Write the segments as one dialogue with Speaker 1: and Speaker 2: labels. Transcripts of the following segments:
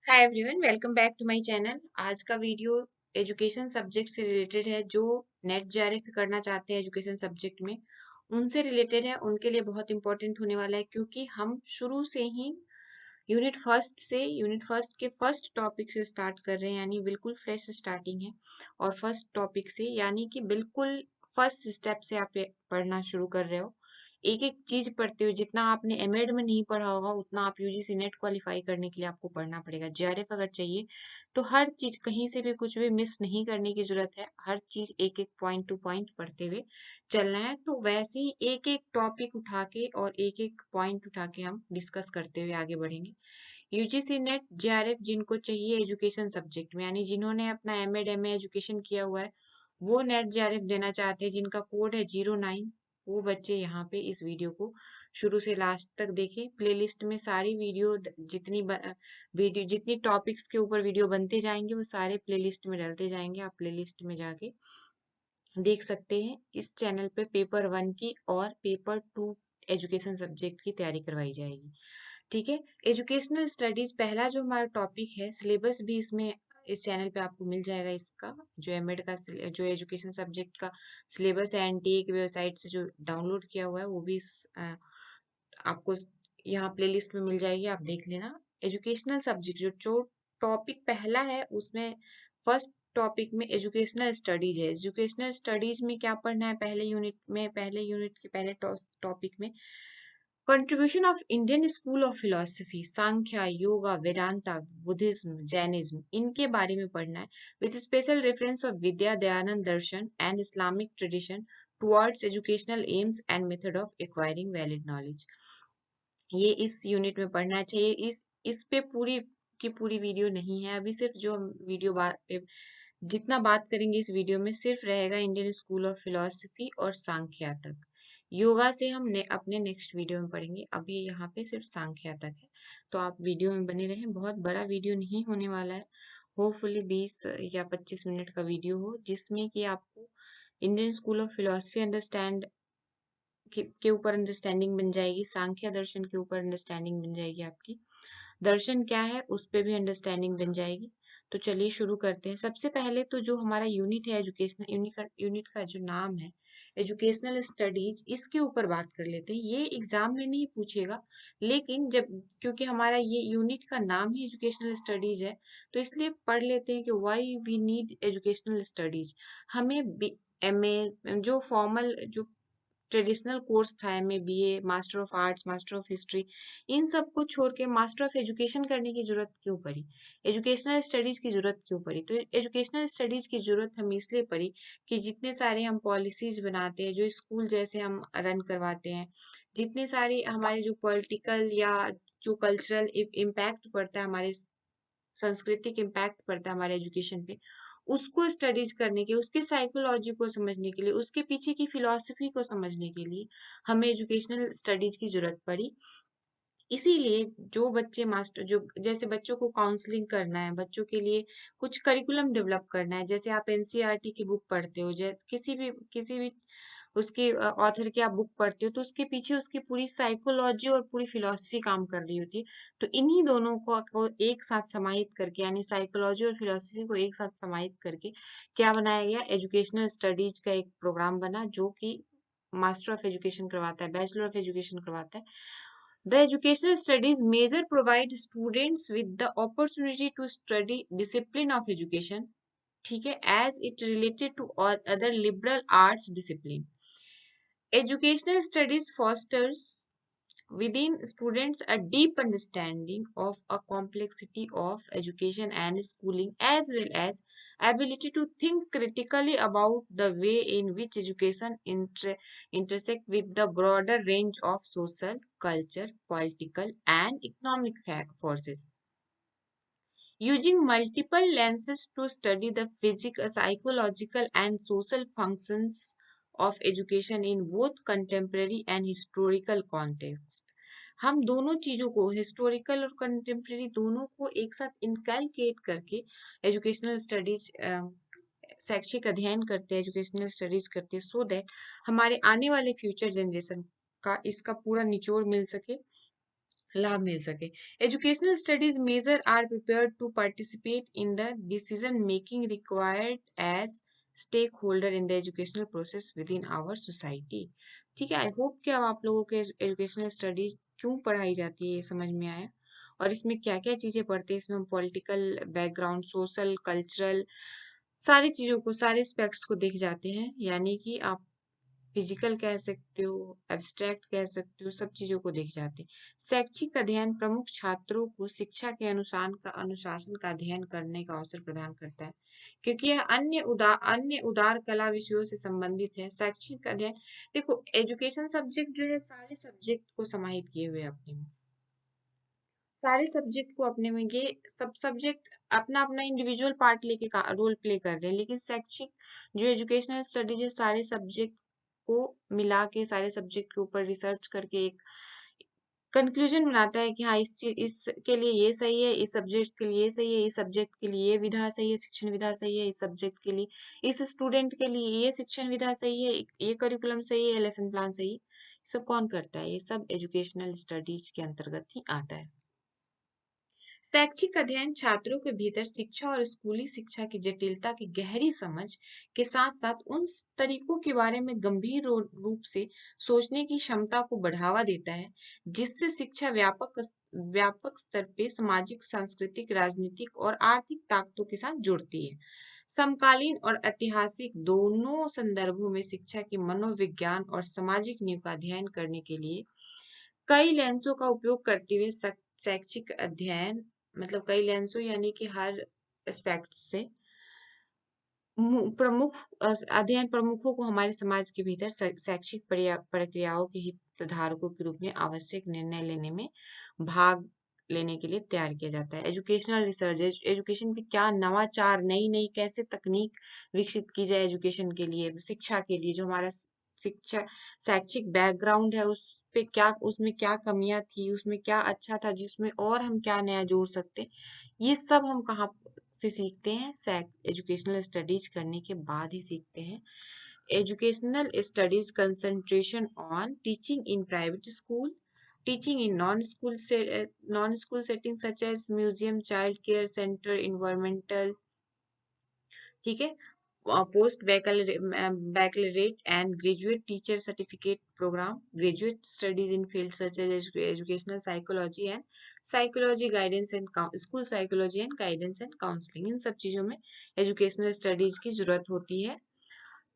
Speaker 1: Hi everyone, welcome back to my channel. आज का video education subject से related है। जो नेट जेआरएफ करना चाहते हैं एजुकेशन सब्जेक्ट में, उनसे रिलेटेड है। उनके लिए बहुत इंपॉर्टेंट होने वाला है, क्योंकि हम शुरू से ही यूनिट फर्स्ट के फर्स्ट टॉपिक से स्टार्ट कर रहे हैं, यानी बिल्कुल फ्रेश स्टार्टिंग है। और फर्स्ट टॉपिक से यानी कि बिल्कुल फर्स्ट स्टेप से आप ये पढ़ना शुरू कर रहे हो। एक एक चीज पढ़ते हो। जितना आपने एमएड में नहीं पढ़ा होगा उतना आप यूजीसी नेट क्वालिफाई करने के लिए आपको पढ़ना पड़ेगा। जेआरएफ अगर चाहिए तो हर चीज कहीं से भी कुछ भी मिस नहीं करने की जरूरत है। हर चीज एक एक पॉइंट टू पॉइंट पढ़ते हुए चलना है। तो वैसे ही एक एक टॉपिक उठा के और एक एक पॉइंट उठा के हम डिस्कस करते हुए आगे बढ़ेंगे। यूजीसी नेट जेआरएफ जिनको चाहिए एजुकेशन सब्जेक्ट में, यानी जिन्होंने अपना एमएड एमए एजुकेशन किया हुआ है, वो नेट जेआरएफ देना चाहते हैं, जिनका कोड है 09, वो बच्चे यहाँ पे इस वीडियो को शुरू से लास्ट तक देखें। प्लेलिस्ट में सारी वीडियो जितनी टॉपिक्स के ऊपर वीडियो बनते जाएंगे वो सारे प्लेलिस्ट में डलते जाएंगे। आप प्लेलिस्ट में जाके देख सकते हैं। इस चैनल पे पेपर 1 की और पेपर 2 एजुकेशन सब्जेक्ट की तैयारी करवाई जाएगी। ठीक है। एजुकेशनल स्टडीज पहला जो हमारा टॉपिक है, सिलेबस भी इसमें इस चैनल पे आपको मिल जाएगा। इसका जो एमएड का जो एजुकेशन सब्जेक्ट का सिलेबस है, एनटीए की वेबसाइट से जो डाउनलोड किया हुआ है, वो भी आपको यहाँ प्लेलिस्ट में मिल जाएगी, आप देख लेना। एजुकेशनल सब्जेक्ट जो टॉपिक पहला है, उसमें फर्स्ट टॉपिक में एजुकेशनल स्टडीज है। एजुकेशनल स्टडीज में क्या पढ़ना है? पहले यूनिट के पहले टॉपिक में contribution of Indian school of philosophy, Sankhya, yoga, Vedanta, Buddhism, Jainism, इनके बारे में पढ़ना है। With special reference of Vidya Dayanand Darshan and Islamic tradition towards educational AIIMS and method of acquiring valid knowledge. ये इस यूनिट में पढ़ना चाहिए। इस पे पूरी की पूरी वीडियो नहीं है। अभी सिर्फ जो हम वीडियो बात पे जितना बात करेंगे इस वीडियो में, सिर्फ रहेगा इंडियन स्कूल ऑफ फिलोसफी और सांख्या तक। योगा से हम अपने नेक्स्ट वीडियो में पढ़ेंगे। अभी यहाँ पे सिर्फ सांख्या तक है, तो आप वीडियो में बने रहें। बहुत बड़ा वीडियो नहीं होने वाला है। होपफुली 20 या 25 मिनट का वीडियो हो, जिसमें कि आपको Indian school of philosophy understand के ऊपर अंडरस्टैंडिंग बन जाएगी, सांख्य दर्शन के ऊपर अंडरस्टैंडिंग बन जाएगी आपकी, दर्शन क्या है उस पे भी अंडरस्टैंडिंग बन जाएगी। तो चलिए शुरू करते हैं। सबसे पहले तो जो हमारा यूनिट है, एजुकेशनल यूनिट का जो नाम है एजुकेशनल स्टडीज, इसके ऊपर बात कर लेते हैं। ये एग्जाम में नहीं पूछेगा, लेकिन जब क्योंकि हमारा ये यूनिट का नाम ही एजुकेशनल स्टडीज है, तो इसलिए पढ़ लेते हैं कि why we need educational studies. हमें एमए जो फॉर्मल जो ट्रेडिशनल कोर्स था, MA BA, master of arts, master of history, इन सब को छोड़ के मास्टर ऑफ एजुकेशन करने की जरूरत क्यों पड़ी? एजुकेशनल स्टडीज की जरूरत क्यों पड़ी? तो एजुकेशनल स्टडीज की जरूरत हमें इसलिए पड़ी कि जितने सारे हम पॉलिसीज बनाते हैं, जो स्कूल जैसे हम रन करवाते हैं, जितने सारे हमारे जो पॉलिटिकल या जो कल्चरल इम्पैक्ट पड़ता है, हमारे सांस्कृतिक इम्पैक्ट पड़ता है हमारे एजुकेशन पे, उसको स्टडीज करने के, उसकी साइकोलॉजी को समझने के लिए, उसके पीछे की फिलॉसफी को समझने के लिए हमें एजुकेशनल स्टडीज की जरूरत पड़ी। इसीलिए जो बच्चे मास्टर जो जैसे बच्चों को काउंसलिंग करना है, बच्चों के लिए कुछ करिकुलम डेवलप करना है, जैसे आप एनसीईआरटी की बुक पढ़ते हो, जैसे किसी भी उसकी ऑथर की आप बुक पढ़ते हो, तो उसके पीछे उसकी पूरी साइकोलॉजी और पूरी फिलॉसफी काम कर रही होती है। तो इन्हीं दोनों को एक साथ समाहित करके, यानी साइकोलॉजी और फिलॉसफी को एक साथ समाहित करके क्या बनाया गया? एजुकेशनल स्टडीज का एक प्रोग्राम बना, जो कि मास्टर ऑफ एजुकेशन करवाता है, बैचलर ऑफ एजुकेशन करवाता है। The educational studies major provide students with the opportunity to study discipline of education, ठीक है, as it related to all other liberal arts discipline. Educational studies fosters within students a deep understanding of a complexity of education and schooling, as well as ability to think critically about the way in which education intersect with the broader range of social, culture, political, and economic forces. Using multiple lenses to study the physical, psychological, and social functions of education in both contemporary and historical context. हम दोनों चीजों को, historical और contemporary दोनों को एक साथ इनकैलकेट करके एजुकेशनल स्टडीज, शैक्षिक अध्ययन करते हैं, एजुकेशनल स्टडीज करते हैं, सो दैट हमारे आने वाले फ्यूचर जनरेशन का इसका पूरा निचोड़ मिल सके, लाभ मिल सके। Educational studies major are prepared to participate in the decision making required as stake holder in the educational process within our society. ठीक है, आई होप कि अब आप लोगों के एजुकेशनल स्टडीज क्यों पढ़ाई जाती है ये समझ में आया, और इसमें क्या क्या चीजें पढ़ते हैं। इसमें हम पॉलिटिकल बैकग्राउंड, सोशल, कल्चरल, सारी चीजों को, सारे एस्पेक्ट्स को देख जाते हैं। यानी कि आप फिजिकल कह सकते हो, एब्स्ट्रैक्ट कह सकते हो, सब चीजों को देख जाते हैं। शैक्षिक अध्ययन प्रमुख छात्रों को शिक्षा के अनुशासन का अध्ययन करने का अवसर प्रदान करता है, क्योंकि यह अन्य उदार कला विषयों से संबंधित है। शैक्षिक अध्ययन, देखो एजुकेशन सब्जेक्ट जो है सारे सब्जेक्ट को समाहित किए हुए हैं अपने में, सारे सब्जेक्ट को अपने में, ये सब सब्जेक्ट अपना अपना इंडिविजुअल पार्ट लेके रोल प्ले कर रहे हैं, लेकिन शैक्षिक जो एजुकेशनल स्टडीज है सारे सब्जेक्ट को मिला के, सारे सब्जेक्ट के ऊपर रिसर्च करके एक कंक्लूजन बनाता है कि हाँ इसके लिए ये सही है, इस सब्जेक्ट के लिए ये सही है, इस सब्जेक्ट के लिए ये विधा सही है, शिक्षण विधा सही है, इस सब्जेक्ट के लिए, इस स्टूडेंट के लिए ये शिक्षण विधा सही है, ये करिकुलम सही है, लेसन प्लान सही है। सब कौन करता है? ये सब एजुकेशनल स्टडीज के अंतर्गत ही आता है। शैक्षिक अध्ययन छात्रों के भीतर शिक्षा और स्कूली शिक्षा की जटिलता की गहरी समझ के साथ साथ उन तरीकों के बारे में गंभीर रूप से सोचने की क्षमता को बढ़ावा देता है, जिससे शिक्षा व्यापक स्तर पे सामाजिक, सांस्कृतिक, राजनीतिक और आर्थिक ताकतों के साथ जुड़ती है। समकालीन और ऐतिहासिक दोनों संदर्भों में शिक्षा की मनोविज्ञान और सामाजिक नींव का अध्ययन करने के लिए कई लेंसों का उपयोग करते हुए शैक्षिक अध्ययन, मतलब कई लेंसों यानी कि हर एस्पेक्ट से प्रमुख अध्ययन प्रमुखों को हमारे समाज के भीतर शैक्षिक प्रक्रियाओं के हितधारकों के रूप में आवश्यक निर्णय लेने में भाग लेने के लिए तैयार किया जाता है। एजुकेशनल रिसर्च, एजुकेशन पे क्या नवाचार, नई नई कैसे तकनीक विकसित की जाए एजुकेशन के लिए, शिक्षा के लिए, जो हमारा शिक्षा शैक्षिक बैकग्राउंड है उस पे क्या, उसमें क्या कमियां थी, उसमें क्या अच्छा था जिसमें और हम क्या नया जोड़ सकते, ये सब हम कहाँ से सीखते हैं? एजुकेशनल स्टडीज करने के बाद ही सीखते हैं। Educational studies concentration on teaching in private school, teaching in non school setting such as museum, child care centre, environmental, ठीक है, post baccalaureate and graduate teacher certificate programme, graduate studies in field such as educational psychology and psychology guidance and school psychology and guidance and counselling, इन सब चीजों में educational studies की जरूरत होती है।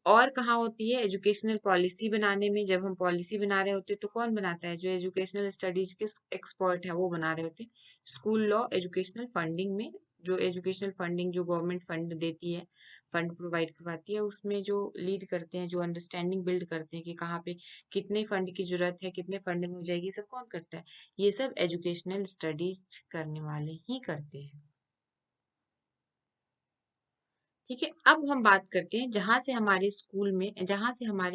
Speaker 1: और कहाँ होती है? एजुकेशनल पॉलिसी बनाने में। जब हम पॉलिसी बना रहे होते हैं तो कौन बनाता है? जो एजुकेशनल स्टडीज के एक्सपर्ट है वो बना रहे होते हैं। स्कूल लॉ, एजुकेशनल फंडिंग में, जो एजुकेशनल फंडिंग जो गवर्नमेंट फंड देती है, फंड प्रोवाइड करवाती है, उसमें जो लीड करते हैं, जो अंडरस्टैंडिंग बिल्ड करते हैं कि कहाँ पे कितने फंड की जरूरत है, कितने फंडिंग हो जाएगी, सब कौन करता है? ये सब एजुकेशनल स्टडीज करने वाले ही करते हैं। ठीक है, अब हम बात करते हैं जहां से हमारे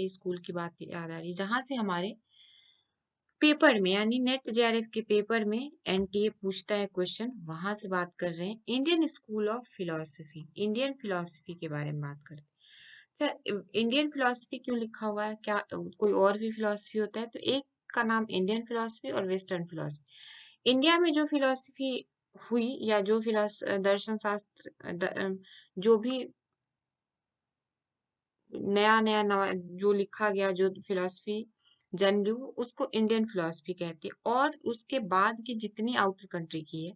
Speaker 1: स्कूल की बात याद आ रही है, जहां से हमारे पेपर में यानी नेट जेआरएफ के पेपर में एनटीए पूछता है क्वेश्चन, वहां से बात कर रहे हैं। Indian school of philosophy, Indian philosophy के बारे में बात करते हैं। अच्छा, इंडियन फिलोसफी क्यों लिखा हुआ है? क्या कोई और भी फिलोसफी होता है? तो एक का नाम इंडियन फिलोसफी और वेस्टर्न फिलोसफी। इंडिया में जो फिलोसफी हुई, या जो दर्शन शास्त्र जो भी नया नया नवा जो लिखा गया, जो फिलॉसफी जन्म ली, उसको इंडियन फिलॉसफी कहते हैं। और उसके बाद की जितनी आउटर कंट्री की है,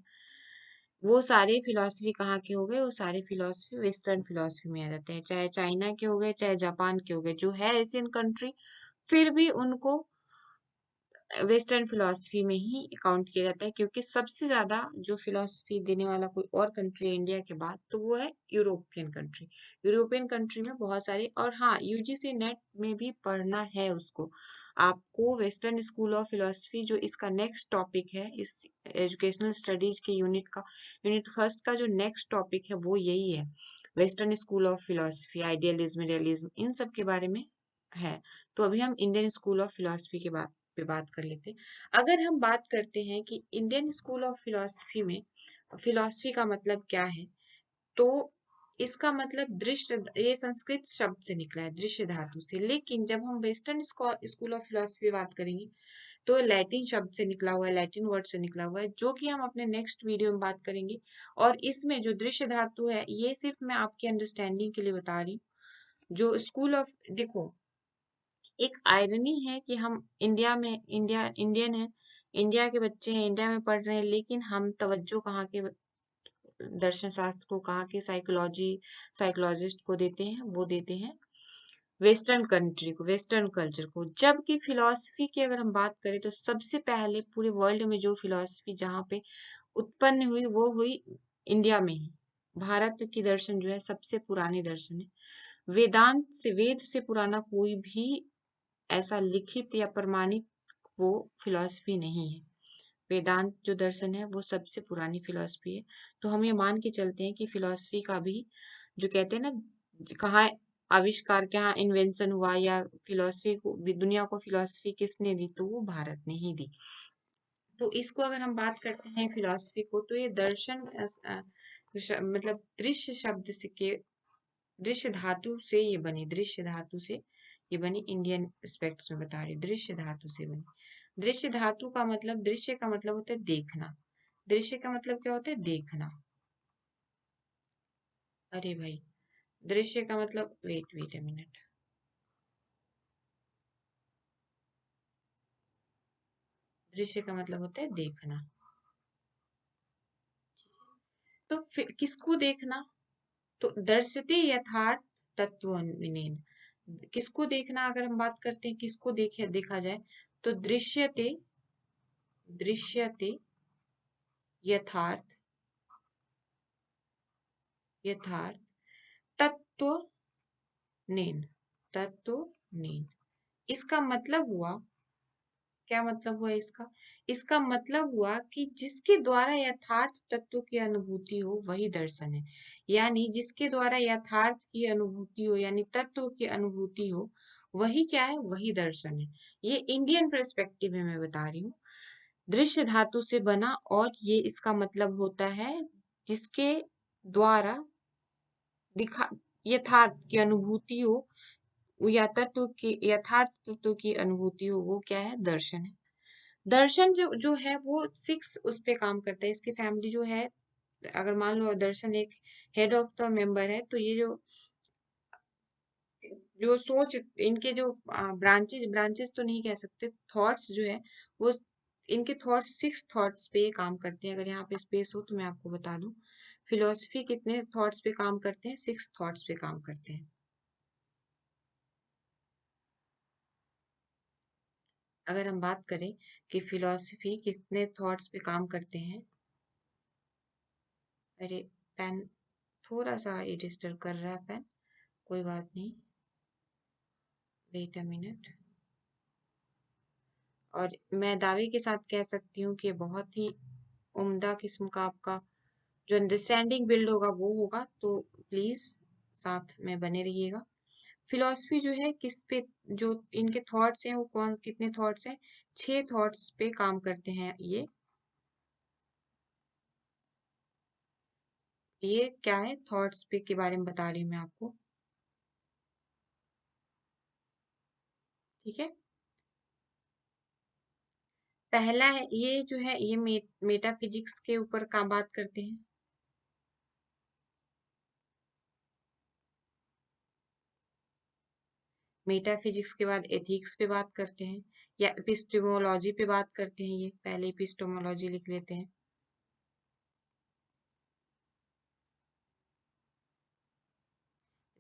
Speaker 1: वो सारे फिलॉसफी कहाँ के हो गए? वो सारे फिलॉसफी वेस्टर्न फिलॉसफी में आ जाते हैं। चाहे चाइना के हो गए, चाहे जापान के हो गए, जो है एशियन कंट्री, फिर भी उनको वेस्टर्न फिलॉसफी में ही काउंट किया जाता है, क्योंकि सबसे ज्यादा जो फिलॉसफी देने वाला कोई और कंट्री है इंडिया के बाद, तो वो है यूरोपियन कंट्री। यूरोपियन कंट्री में बहुत सारे, और हाँ, यूजीसी नेट में भी पढ़ना है उसको, आपको वेस्टर्न स्कूल ऑफ फिलॉसफी, जो इसका नेक्स्ट टॉपिक है, इस एजुकेशनल स्टडीज के यूनिट फर्स्ट का जो नेक्स्ट टॉपिक है वो यही है, western school of philosophy, idealism, realism, इन सब के बारे में है। तो अभी हम इंडियन स्कूल ऑफ फिलॉसफी के बारे पे बात कर लेते हैं। अगर हम बात करते हैं कि इंडियन स्कूल ऑफ फिलॉसफी में फिलॉसफी का मतलब क्या है, तो इसका मतलब दृश्य, ये संस्कृत शब्द से निकला है, दृश्य धातु से। लेकिन जब हम वेस्टर्न स्कूल ऑफ फिलॉसफी बात करेंगे, तो लैटिन शब्द से निकला हुआ है, लैटिन वर्ड से निकला हुआ है, जो कि हम अपने नेक्स्ट वीडियो में बात करेंगे। और इसमें जो दृश्य धातु है, ये सिर्फ मैं आपकी अंडरस्टैंडिंग के लिए बता रही हूँ। जो स्कूल ऑफ, देखो, एक आयरनी है कि हम इंडियन है, इंडिया के बच्चे हैं, इंडिया में पढ़ रहे हैं, लेकिन हम तवज्जो कहाँ के दर्शन शास्त्र को, कहाँ के साइकोलॉजिस्ट को देते हैं, वो देते हैं वेस्टर्न कंट्री को, वेस्टर्न कल्चर को। जबकि फिलॉसफी की अगर हम बात करें तो सबसे पहले पूरे वर्ल्ड में जो फिलॉसफी जहाँ पे उत्पन्न हुई वो हुई इंडिया में ही। भारत की दर्शन जो है सबसे पुरानी दर्शन है। वेद से पुराना कोई भी ऐसा लिखित या प्रमाणित वो फिलॉसफी नहीं है। वेदांत जो दर्शन है वो सबसे पुरानी फिलॉसफी है। तो हम ये मान के चलते हैं कि फिलॉसफी का भी, जो कहते हैं ना, कहाँ आविष्कार, क्या इन्वेंशन हुआ, या फिलॉसफी को, दुनिया को फिलॉसफी किसने दी, तो वो भारत ने ही दी। तो इसको अगर हम बात करते हैं फिलॉसफी को, तो ये दर्शन मतलब दृश्य शब्द से के, दृश्य धातु से ये बनी, दृश्य धातु से ये बनी। इंडियन एस्पेक्ट्स में बता रही, दृश्य धातु से बनी। दृश्य धातु का मतलब, दृश्य का मतलब होता है देखना। दृश्य का मतलब क्या होता है? देखना। अरे भाई, दृश्य का मतलब, वेट वेट अ मिनट, दृश्य का मतलब होता है देखना। तो फिर किसको देखना? तो दर्शते यथार्थ तत्त्वनिनेन, किसको देखना? अगर हम बात करते हैं किसको देखे, देखा जाए तो दृश्यते, दृश्यते यथार्थ, यथार्थ तत्त्वनेन, तत्त्वनेन। इसका मतलब हुआ, क्या मतलब हुआ इसका? इसका मतलब हुआ कि जिसके द्वारा यथार्थ तत्व की अनुभूति हो वही दर्शन है। यानी जिसके द्वारा यथार्थ की अनुभूति हो, यानी तत्व की अनुभूति हो, वही क्या है? वही दर्शन है। ये इंडियन पर्सपेक्टिव में मैं बता रही हूँ। दृश्य धातु से बना, और ये इसका मतलब होता है जिसके द्वारा दिखा, यथार्थ की अनुभूति हो, या तत्व की, यथार्थ तत्व की अनुभूति हो, वो क्या है? दर्शन है। दर्शन जो जो है वो 6 उस पे काम करता है। इसकी फैमिली जो है, अगर मान लो दर्शन एक हेड ऑफ द मेंबर है, तो ये जो जो सोच, इनके जो ब्रांचेस, ब्रांचेस तो नहीं कह सकते, थॉट्स जो है वो, इनके थॉट्स 6 थॉट्स पे काम करते हैं। अगर यहाँ पे स्पेस हो तो मैं आपको बता दूं, फिलोसफी कितने थॉट्स पे काम करते हैं? 6 थॉट्स पे काम करते हैं। अगर हम बात करें कि फिलोसफी कितने थॉट्स पे काम करते हैं, अरे पेन थोड़ा सा ये डिस्टर्ब कर रहा है पेन, कोई बात नहीं, वेट अ मिनट। और मैं दावे के साथ कह सकती हूँ कि बहुत ही उम्दा किस्म का आपका जो अंडरस्टैंडिंग बिल्ड होगा वो होगा। तो प्लीज साथ में बने रहिएगा। फिलॉसफी जो है किस पे, जो इनके थॉट्स हैं वो कौन, कितने थॉट्स हैं? 6 थॉट्स पे काम करते हैं ये क्या है? थॉट्स पे के बारे में बता रही हूँ मैं आपको, ठीक है। पहला है, ये जो है ये मेटाफिजिक्स के ऊपर का बात करते हैं। मेटाफिजिक्स के बाद एथिक्स पे बात करते हैं, या एपिस्टेमोलॉजी पे बात करते हैं। ये पहले एपिस्टेमोलॉजी लिख लेते हैं।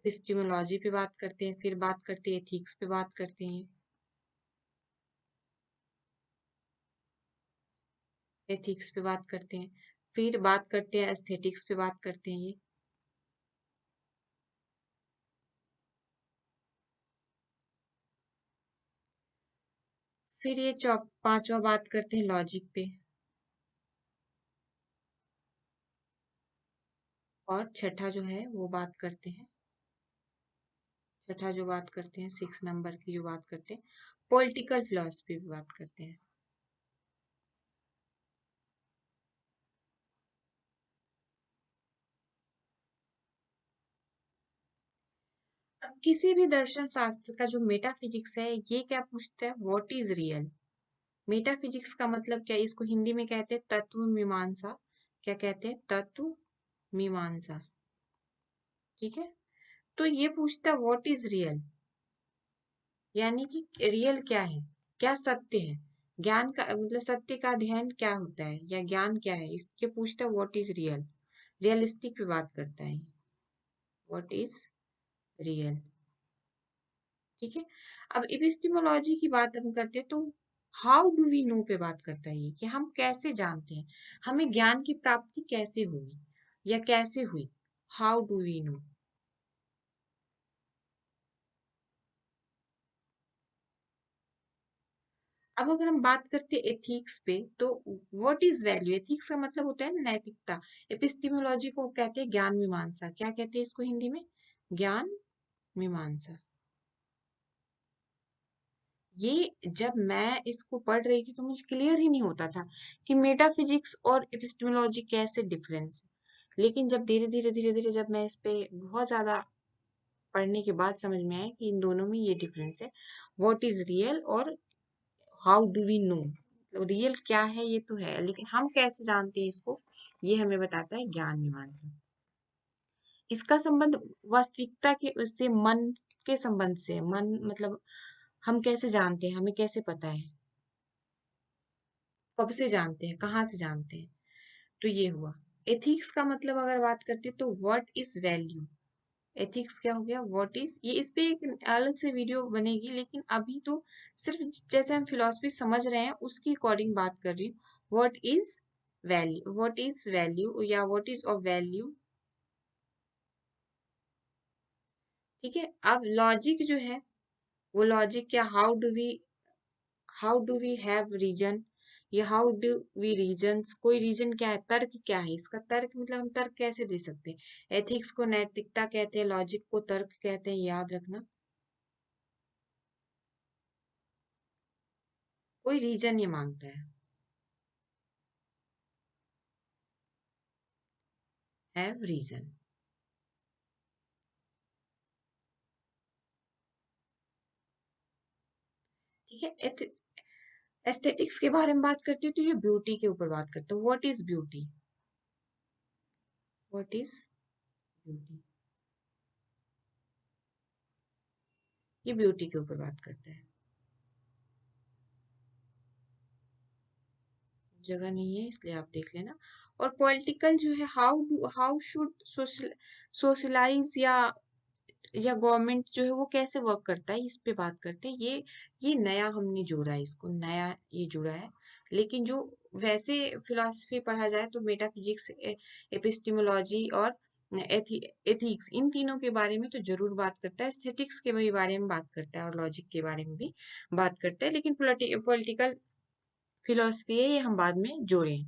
Speaker 1: एपिस्टेमोलॉजी पे बात करते हैं, फिर बात करते हैं एथिक्स पे बात करते हैं, एथिक्स पे बात करते हैं, फिर बात करते हैं एस्थेटिक्स पे बात करते हैं ये, फिर ये पांचवा बात करते हैं लॉजिक पे, और छठा जो है वो बात करते हैं, छठा जो बात करते हैं, 6 नंबर की जो बात करते हैं, पॉलिटिकल फिलोसफी पे बात करते हैं। अब किसी भी दर्शन शास्त्र का जो मेटाफिजिक्स है, ये क्या पूछता है? What is real? मेटाफिजिक्स का मतलब क्या है? इसको हिंदी में कहते हैं तत्व मीमांसा। क्या कहते हैं? तत्व मीमांसा। ठीक है। तो ये पूछता व्हाट इज रियल, यानी कि रियल क्या है, क्या सत्य है, ज्ञान का मतलब सत्य का अध्ययन क्या होता है या ज्ञान क्या है, इसके पूछता व्हाट इज रियल। रियलिस्टिक पे बात करता है, व्हाट इज रियल। ठीक है। अब एपिस्टेमोलॉजी की बात हम करते हैं तो हाउ डू वी नो पे बात करता है ये, कि हम कैसे जानते हैं, हमें ज्ञान की प्राप्ति कैसे हुई या कैसे हुई, हाउ डू वी नो। अब अगर हम बात करते हैं एथिक्स पे तो व्हाट इज वैल्यू, एथिक्स का मतलब होता है नैतिकता। एपिस्टेमोलॉजी को कहते हैं ज्ञान मीमांसा। क्या कहते हैं इसको हिंदी में? ज्ञान मीमांसा। ये जब मैं इसको पढ़ रही थी तो मुझे क्लियर ही नहीं होता था कि मेटाफिजिक्स और एपिस्टेमोलॉजी कैसे डिफरेंस है। लेकिन जब धीरे धीरे जब मैं इस पे बहुत ज्यादा पढ़ने के बाद समझ में आया कि इन दोनों में ये डिफरेंस है, व्हाट इज रियल और हाउ डू वी नो। मतलब रियल क्या है ये तो है, लेकिन हम कैसे जानते हैं इसको, ये हमें बताता है ज्ञान मीमांसा। इसका संबंध वास्तविकता के उससे मन के संबंध से है। मन मतलब हम कैसे जानते हैं, हमें कैसे पता है, कब से जानते हैं, कहाँ से जानते हैं। तो ये हुआ एथिक्स का मतलब। अगर बात करते हैं तो व्हाट इज वैल्यू। एथिक्स क्या हो गया, व्हाट इज, ये इस पे एक अलग से वीडियो बनेगी, लेकिन अभी तो सिर्फ जैसे हम फिलोसफी समझ रहे हैं उसकी अकॉर्डिंग बात कर रही हूँ। What is value, what is value या व्हाट इज ऑफ वैल्यू। ठीक है। अब लॉजिक जो है वो लॉजिक क्या, how do we have reason, या हाउ डू वी रीजंस, कोई रीजन क्या है, तर्क क्या है, इसका तर्क मतलब हम तर्क कैसे दे सकते हैं। एथिक्स को नैतिकता कहते हैं, लॉजिक को तर्क कहते हैं, याद रखना। कोई रीजन ये मांगता हैव रीजन। ठीक है। एस्थेटिक्स के बारे में बात करती हूँ तो ये ब्यूटी के ऊपर बात करते हैं। What is beauty, what is beauty, ये ब्यूटी के ऊपर बात करता है। जगह नहीं है इसलिए आप देख लेना। और पॉलिटिकल जो है, हाउ शुड सोशलाइज या गवर्नमेंट जो है वो कैसे वर्क करता है, इस पे बात करते हैं। ये नया हमने जोड़ा है, इसको नया ये जुड़ा है। लेकिन जो वैसे फिलॉसफी पढ़ा जाए तो मेटाफिजिक्स, एपिस्टेमोलॉजी और एथिक्स, इन तीनों के बारे में तो जरूर बात करता है। एस्थेटिक्स के भी बारे में बात करता है और लॉजिक के बारे में भी बात करता है, लेकिन पॉलिटिकल फिलॉसफी है ये हम बाद में जोड़े।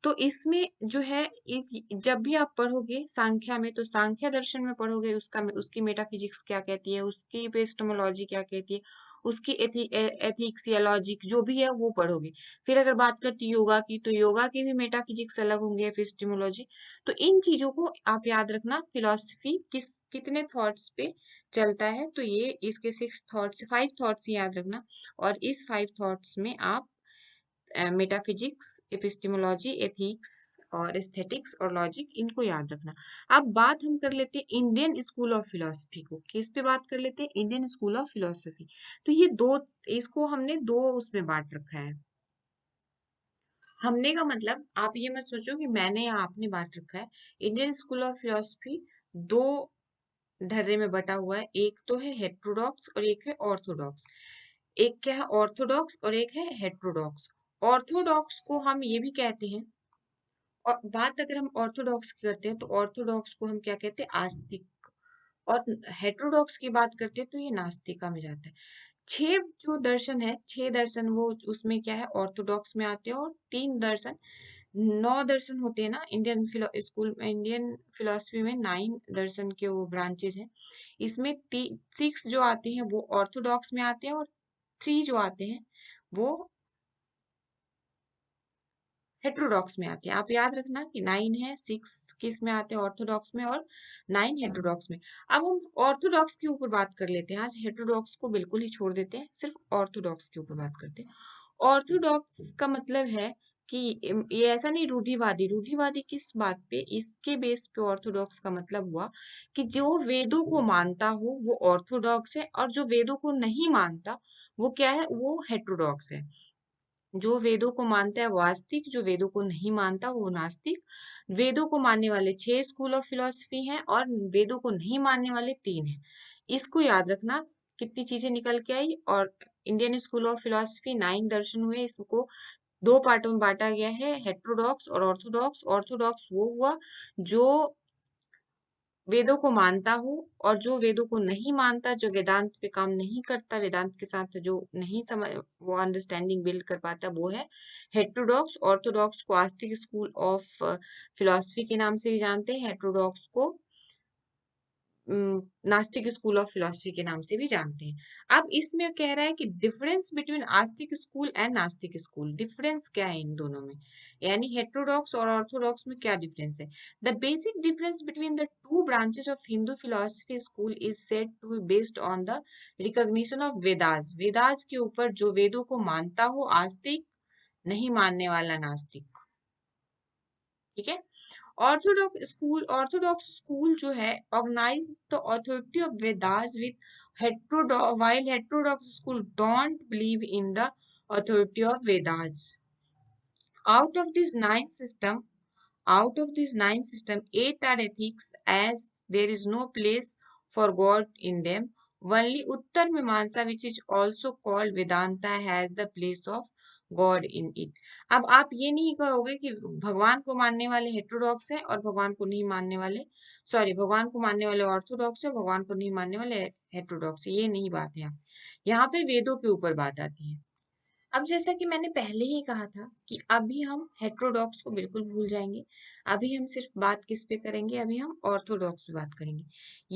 Speaker 1: तो इसमें जो है, इस जब भी आप पढ़ोगे सांख्या में तो सांख्या दर्शन में पढ़ोगे उसका, उसकी मेटाफिजिक्स क्या कहती है, उसकी एपिस्टेमोलॉजी क्या कहती है, उसकी एथिक्स या लॉजिक जो भी है वो पढ़ोगे। फिर अगर बात करती योगा की तो योगा की भी मेटाफिजिक्स अलग होंगे, एपिस्टेमोलॉजी। तो इन चीजों को आप याद रखना। फिलॉसफी कितने थॉट्स पे चलता है, तो ये इसके 6 थॉट्स, 5 थॉट्स याद रखना। और इस 5 थॉट्स में आप मेटाफिजिक्स, एपिस्टेमोलॉजी, एथिक्स और एस्थेटिक्स और लॉजिक, इनको याद रखना। अब बात हम कर लेते हैं इंडियन स्कूल ऑफ फिलोसफी को। किस पे बात कर लेते हैं? Indian school of philosophy. तो ये दो, इसको हमने दो उसमें बांट रखा है। हमने का मतलब आप ये मत सोचो कि मैंने या आपने बांट रखा है। इंडियन स्कूल ऑफ फिलोसफी दो ढर्रे में बटा हुआ है। एक तो है हेट्रोडॉक्स और एक है ऑर्थोडॉक्स। एक क्या है ऑर्थोडॉक्स और एक है हेट्रोडॉक्स। ऑर्थोडॉक्स को हम ये भी कहते हैं, और बात अगर हम ऑर्थोडॉक्स की करते हैं तो ऑर्थोडॉक्स को हम क्या कहते हैं? आस्तिक। और हेट्रोडॉक्स की बात करते हैं तो ये नास्तिका में जाता है। 6 जो दर्शन है, 6 दर्शन वो उसमें क्या है, ऑर्थोडॉक्स में आते हैं। और 3 दर्शन, 9 दर्शन होते हैं ना इंडियन स्कूल में, इंडियन फिलोसफी में 9 दर्शन के वो ब्रांचेज हैं। इसमें 6 जो आते हैं वो ऑर्थोडॉक्स में आते हैं, और 3 जो आते हैं वो हेट्रोडॉक्स में आते हैं। आप याद रखना कि 9 है, 6 किस में आते हैं? ऑर्थोडॉक्स में, और 9 हेट्रोडॉक्स में। अब हम ऑर्थोडॉक्स के ऊपर बात कर लेते हैं। आज हेट्रोडॉक्स को बिल्कुल ही छोड़ देते हैं, सिर्फ ऑर्थोडॉक्स के ऊपर बात करते हैं। ऑर्थोडॉक्स का मतलब है कि ये ऐसा नहीं रूढ़िवादी। रूढ़िवादी किस बात पे? इसके बेस पे ऑर्थोडॉक्स का मतलब हुआ कि जो वेदों को मानता हो वो ऑर्थोडॉक्स है, और जो वेदों को नहीं मानता वो क्या है? वो हेटेरोडॉक्स है। जो वेदों को मानता है वो आस्तिक, जो वेदों को नहीं मानता वो नास्तिक। वेदों को मानने वाले 6 स्कूल ऑफ फिलॉसफी हैं और वेदों को नहीं मानने वाले 3 हैं। इसको याद रखना। कितनी चीजें निकल के आई। और इंडियन स्कूल ऑफ फिलॉसफी 9 दर्शन हुए। इसको 2 पार्टों में बांटा गया है, हेटेरोडॉक्स और ऑर्थोडॉक्स। ऑर्थोडॉक्स वो हुआ जो वेदों को मानता हो, और जो वेदों को नहीं मानता, जो वेदांत पे काम नहीं करता, वेदांत के साथ जो नहीं समझ वो अंडरस्टैंडिंग बिल्ड कर पाता, वो है हेटेरोडॉक्स। ऑर्थोडॉक्स को आस्तिक स्कूल ऑफ फिलॉसफी के नाम से भी जानते हैं। हेटेरोडॉक्स को नास्तिक स्कूल ऑफ फिलॉसफी के नाम से भी जानते हैं। अब इसमें कह रहा है कि difference between Astik school and नास्तिक स्कूल, डिफरेंस क्या है इन दोनों में, यानी हेटेरोडॉक्स और ऑर्थोडॉक्स में क्या डिफरेंस है। The basic difference between the two branches of Hindu philosophy school is said to be based on the recognition of Vedas. Vedas के ऊपर जो वेदों को मानता हो आस्तिक, नहीं मानने वाला नास्तिक। ठीक है। ऑर्थोडॉक्स स्कूल जो है organize the authority of Vedas with while heterodox school don't believe in the authority of Vedas. Out of these nine system, out of these nine system, 8 are ethics, as there is no place for God in them. Only Uttar Mimamsa, which is also called Vedanta, has the place of God in it. अब आप ये नहीं कहोगे कि भगवान को मानने वाले हेटेरोडॉक्स है और भगवान को नहीं मानने वाले, सॉरी, भगवान को मानने वाले ऑर्थोडॉक्स है, भगवान को नहीं मानने वाले हेटेरोडॉक्स। ये नहीं बात है। यहाँ पे वेदों के ऊपर बात आती है। अब जैसा कि मैंने पहले ही कहा था कि अभी हम हेटेरोडॉक्स को बिल्कुल भूल जाएंगे। अभी हम सिर्फ बात किस पे करेंगे? अभी हम ऑर्थोडॉक्स पे बात करेंगे।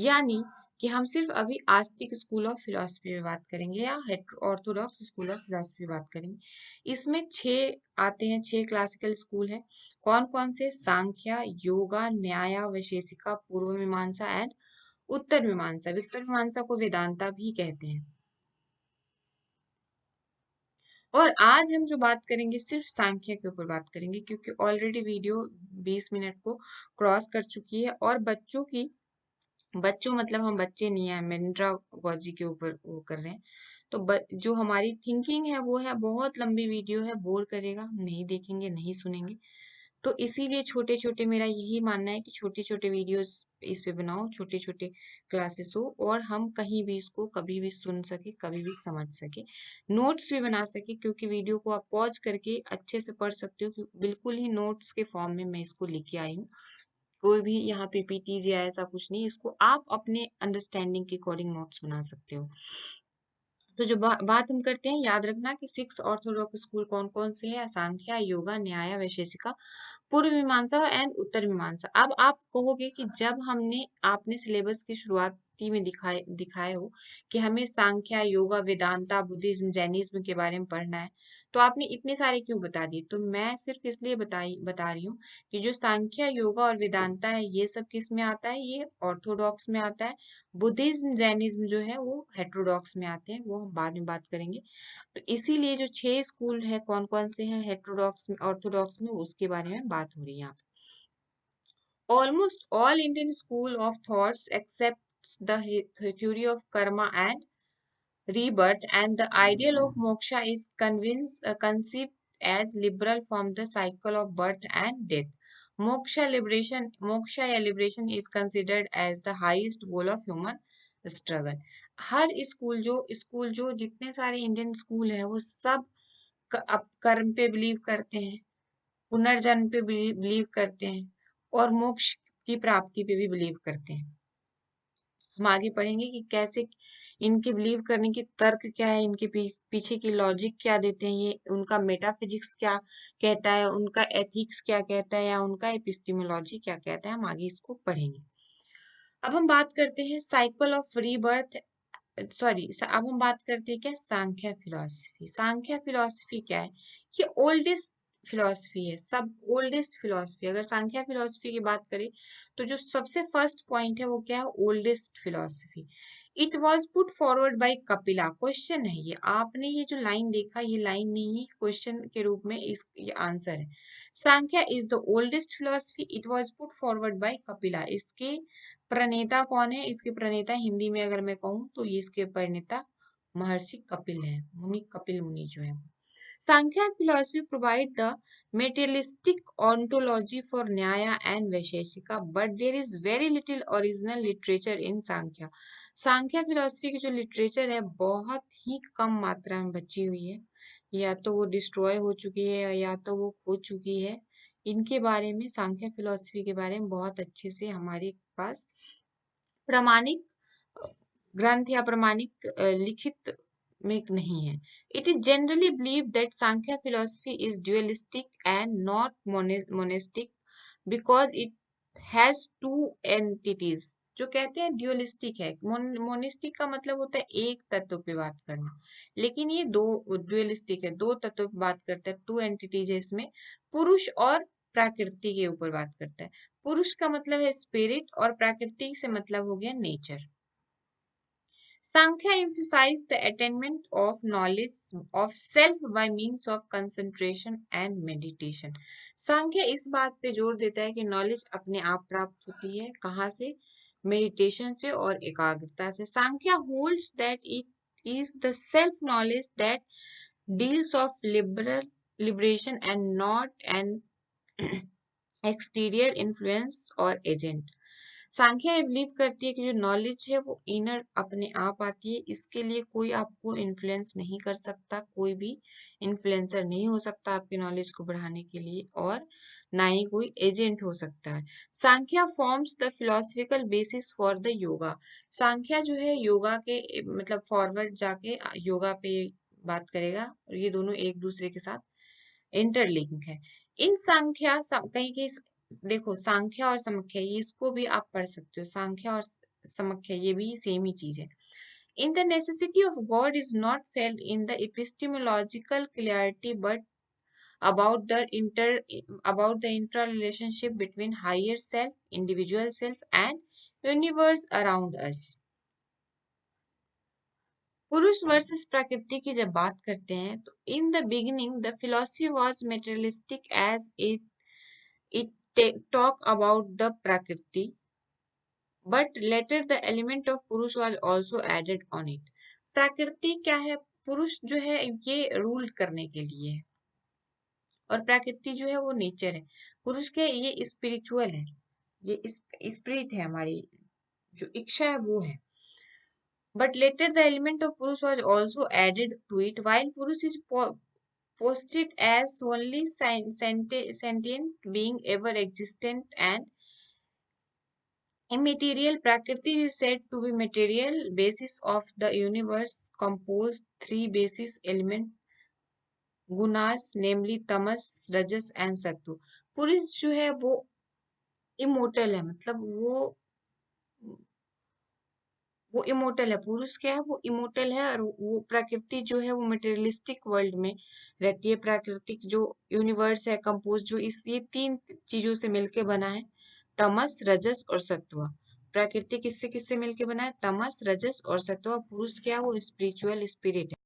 Speaker 1: यानी कि हम सिर्फ अभी आस्तिक स्कूल ऑफ फिलॉसफी पे बात करेंगे या ऑर्थोडॉक्स स्कूल ऑफ फिलॉसफी बात करेंगे। इसमें 6 आते हैं, 6 क्लासिकल स्कूल हैं। कौन कौन से? सांख्या, योगा, न्याय, वैशेषिका, पूर्व मीमांसा एंड उत्तर मीमांसा। उत्तर मीमांसा को वेदांता भी कहते हैं। और आज हम जो बात करेंगे सिर्फ सांख्य के ऊपर बात करेंगे, क्योंकि ऑलरेडी वीडियो 20 मिनट को क्रॉस कर चुकी है। और बच्चों मतलब हम बच्चे नहीं है, मिनरा गॉजी के ऊपर वो कर रहे हैं। तो जो हमारी थिंकिंग है वो है, बहुत लंबी वीडियो है, बोर करेगा, नहीं देखेंगे, नहीं सुनेंगे। तो इसीलिए छोटे छोटे, मेरा यही मानना है कि छोटे छोटे वीडियोस इस पे बनाओ, छोटे छोटे क्लासेस हो, और हम कहीं भी इसको कभी भी सुन सके, कभी भी समझ सके, नोट्स भी बना सके। क्योंकि वीडियो को आप पॉज करके अच्छे से पढ़ सकते हो, बिल्कुल ही नोट्स के फॉर्म में मैं इसको लिख के आई हूँ। कोई भी यहाँ पीपीटीज या ऐसा कुछ नहीं, इसको आप अपने अंडरस्टैंडिंग के अकॉर्डिंग नोट्स बना सकते हो। तो जो बात हम करते हैं, याद रखना कि 6 ऑर्थोडॉक्स स्कूल कौन कौन से हैं? सांख्या, योगा, न्याय, वैशेषिका, पूर्व मीमांसा एंड उत्तर मीमांसा। अब आप कहोगे कि जब आपने सिलेबस की शुरुआती में दिखाए हो कि हमें सांख्या, योगा, वेदांता, बुद्धिज्म, जैनिज्म के बारे में पढ़ना है, तो आपने इतने सारे क्यों बता दिए? तो मैं सिर्फ इसलिए बता रही हूँ कि जो सांख्या, योगा और वेदांता है, ये सब किस में आता है? ये ऑर्थोडॉक्स में आता है। बुद्धिज्म, जैनिज्म जो है वो हेटेरोडॉक्स में आते हैं, वो हम बाद में बात करेंगे। तो इसीलिए जो 6 स्कूल है कौन कौन से हैं हेटेरोडॉक्स में, ऑर्थोडॉक्स में, उसके बारे में बात हो रही है यहाँ पे। Almost all Indian school of thoughts accepts the theory of karma and rebirth, and the ideal of moksha is conceived as liberal from the cycle of birth and death. Moksha या liberation is considered as the highest goal of human struggle. Her school जो जितने सारे Indian school है वो सब कर्म पे believe करते हैं, पुनर्जन्म पे बिलीव करते हैं, और मोक्ष की प्राप्ति पे भी बिलीव करते हैं। हम आगे पढ़ेंगे कि कैसे इनके बिलीव करने के तर्क क्या है, इनके पीछे की लॉजिक क्या देते हैं, ये उनका मेटाफिजिक्स क्या कहता है, उनका एथिक्स क्या कहता है, या उनका एपिस्टेमोलॉजी क्या कहता है। हम आगे इसको पढ़ेंगे। अब हम बात करते हैं साइकिल ऑफ रीबर्थ, सॉरी, अब हम बात करते हैं क्या? सांख्य फिलॉसफी। सांख्य फिलॉसफी क्या है? ये ओल्डेस्ट फिलॉसफी है, सब ओल्डेस्ट फिलॉसफी। अगर सांख्य फिलॉसफी की बात करें तो जो सबसे फर्स्ट पॉइंट है वो क्या है? Oldest philosophy. It was put forward bye Kapila. Question है ये, आपने ये जो लाइन देखा ये लाइन नहीं है, क्वेश्चन के रूप में इस ये आंसर है। Sankhya is the oldest philosophy, it was put forward bye Kapila. इसके प्रणेता कौन है? इसके प्रणेता हिंदी में अगर मैं कहूँ तो ये इसके प्रणेता महर्षि कपिल है, मुनि कपिल मुनि जो है। Sankhya philosophy provide the materialistic ontology for Nyaya and Vaisheshika, but there is very little original literature in Sankhya. Sankhya philosophy की जो लिटरेचर है बहुत ही कम मात्रा में बची हुई है, या तो वो डिस्ट्रॉय हो चुकी है या तो वो खो चुकी है। इनके बारे में, सांख्या फिलोसफी के बारे में बहुत अच्छे से हमारे पास प्रामाणिक ग्रंथ या प्रामाणिक लिखित में नहीं है। It is generally believed that Sankhya philosophy is dualistic and not monistic because it has two entities. जो कहते हैं ड्यूलिस्टिक है, मोनिस्टिक का मतलब होता है एक तत्व पे बात करना, लेकिन ये दो ड्यूलिस्टिक है, दो तत्व पे बात करता है, टू एंटिटीज है इसमें, पुरुष और प्रकृति के ऊपर बात करता है। पुरुष का मतलब है स्पिरिट और प्रकृति से मतलब हो गया nature. Sankhya emphasized the attainment of knowledge of self by means of concentration and meditation. सांख्य इस बात पे जोर देता है कि नॉलेज अपने आप प्राप्त होती है, कहाँ से? मेडिटेशन से और एकाग्रता से। सांख्य holds that it is the self knowledge that deals of liberation and not an exterior influence or agent. Sankhya ये बिलीव करती है कि जो नॉलेज है वो इनर अपने आप आती है, इसके लिए कोई आपको इन्फ्लुएंस नहीं कर सकता, कोई भी इन्फ्लुएंसर नहीं हो सकता आपकी नॉलेज को बढ़ाने के लिए, और ना ही कोई एजेंट हो सकता है। Sankhya forms the philosophical basis for the yoga. Sankhya जो है योगा के मतलब फॉरवर्ड जाके योगा पे बात करेगा, और ये दोनों एक दूसरे के साथ इंटरलिंक है। इन सांख्या कहीं कहीं देखो सांख्या और समख्या, इसको भी आप पढ़ सकते हो, सांख्या और समख्या ये भी सेम ही चीज है। In the necessity of God is not felt in the epistemological clarity, but about the interrelationship between higher self, individual self, and universe around us. पुरुष वर्सेस प्रकृति की जब बात करते हैं तो in the beginning the philosophy was materialistic as it talk about the prakriti, but later the element of purush was also added on it. प्रकृति क्या है? पुरुष जो है ये रूल करने के लिए है, और प्रकृति जो है वो नेचर है। पुरुष क्या है? ये स्पिरिचुअल है, ये स्पिरिट है, हमारी जो इच्छा है वो है। But later the element of purush was also added to it, while purush is posted as only sentient being ever existent and immaterial. Prakriti is said to be material basis of the universe, composed three basis element gunas, namely tamas, rajas and sattva. पुरुष जो है वो immortal है, मतलब वो immortal है। पुरुष क्या है? वो इमोटल है, और वो प्रकृति जो है वो मटेरियलिस्टिक वर्ल्ड में रहती है। प्राकृतिक जो यूनिवर्स है कंपोज जो इस ये तीन चीजों से मिलके बना है, तमस, रजस और सत्व। प्रकृति किससे किससे मिलके बना है? तमस, रजस और सत्व। पुरुष क्या है? वो स्पिरिचुअल स्पिरिट है।